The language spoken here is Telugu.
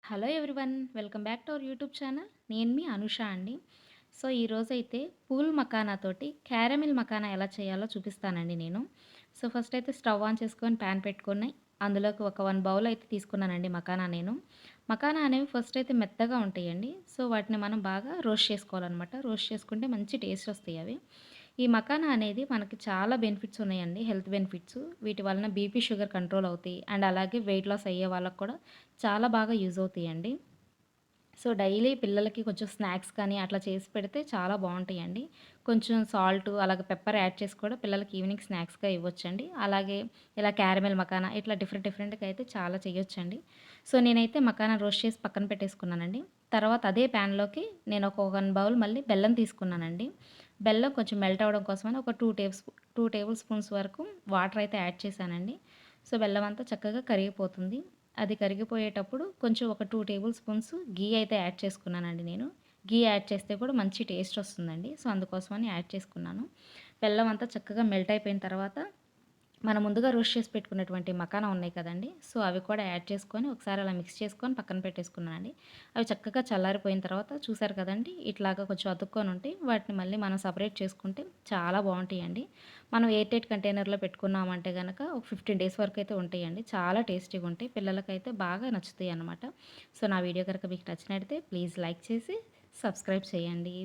Hello everyone, welcome back to our YouTube channel. నేను మీ అనుష అండి. సో ఈరోజైతే పూల్ మకానా తోటి క్యారమిల్ మకానా ఎలా చేయాలో చూపిస్తానండి నేను. సో ఫస్ట్ అయితే స్టవ్ ఆన్ చేసుకొని ప్యాన్ పెట్టుకొని అందులోకి ఒక 1 బౌల్ అయితే తీసుకున్నానండి మకానా నేను. మకానా అనేవి ఫస్ట్ అయితే మెత్తగా ఉంటాయండి. సో వాటిని మనం బాగా రోస్ట్ చేసుకోవాలనమాట. రోస్ట్ చేసుకుంటే మంచి టేస్ట్ వస్తాయి అవి. ఈ మకానా అనేది మనకి చాలా బెనిఫిట్స్ ఉన్నాయండి. Health benefits. వీటి వలన బీపీ, షుగర్ కంట్రోల్ అవుతాయి. అండ్ అలాగే వెయిట్ లాస్ అయ్యే వాళ్ళకి కూడా చాలా బాగా యూజ్ అవుతాయండి. సో డైలీ పిల్లలకి కొంచెం స్నాక్స్ కానీ అట్లా చేసి పెడితే చాలా బావుంటాయండి. కొంచెం సాల్ట్ అలాగే పెప్పర్ యాడ్ చేసి కూడా పిల్లలకి ఈవినింగ్ స్నాక్స్‌గా ఇవ్వొచ్చండి. అలాగే ఇలా క్యారమెల్ మకానా ఇట్లా డిఫరెంట్ డిఫరెంట్‌గా అయితే చాలా చేయొచ్చండి. సో నేనైతే మకానా రోస్ట్ చేసి పక్కన పెట్టేసుకున్నానండి. తర్వాత అదే ప్యాన్‌లోకి నేను ఒక 1 బౌల్ మళ్ళీ బెల్లం తీసుకున్నానండి. బెల్లం కొంచెం మెల్ట్ అవ్వడం కోసమని ఒక 2 టేబుల్ స్పూన్స్ వరకు వాటర్ అయితే యాడ్ చేశానండి. సో బెల్లం అంతా చక్కగా కరిగిపోతుంది. అది కరిగిపోయేటప్పుడు కొంచెం ఒక 2 టేబుల్ స్పూన్స్ ఘీ అయితే యాడ్ చేసుకున్నానండి నేను. ఘీ యాడ్ చేస్తే కూడా మంచి టేస్ట్ వస్తుందండి. సో అందుకోసమని యాడ్ చేసుకున్నాను. బెల్లం అంతా చక్కగా మెల్ట్ అయిపోయిన తర్వాత మనం ముందుగా రోస్ట్ చేసి పెట్టుకున్నటువంటి మకానా ఉన్నాయి కదండీ! సో అవి కూడా యాడ్ చేసుకొని ఒకసారి అలా మిక్స్ చేసుకొని పక్కన పెట్టేసుకున్నానండి. అవి చక్కగా చల్లారిపోయిన తర్వాత చూసారు కదండీ! ఇట్లాగా కొంచెం అతుక్కొని ఉంటాయి. వాటిని మళ్ళీ మనం సెపరేట్ చేసుకుంటే చాలా బావుంటాయండి. మనం ఎయిర్ టైట్ కంటైనర్‌లో పెట్టుకున్నామంటే గనక ఒక 15 డేస్ వరకు అయితే ఉంటాయండి. చాలా టేస్టీగా ఉంటాయి. పిల్లలకైతే బాగా నచ్చుతాయన్నమాట. సో నా వీడియో గనుక మీకు నచ్చినట్టయితే ప్లీజ్ లైక్ చేసి సబ్స్క్రైబ్ చేయండి.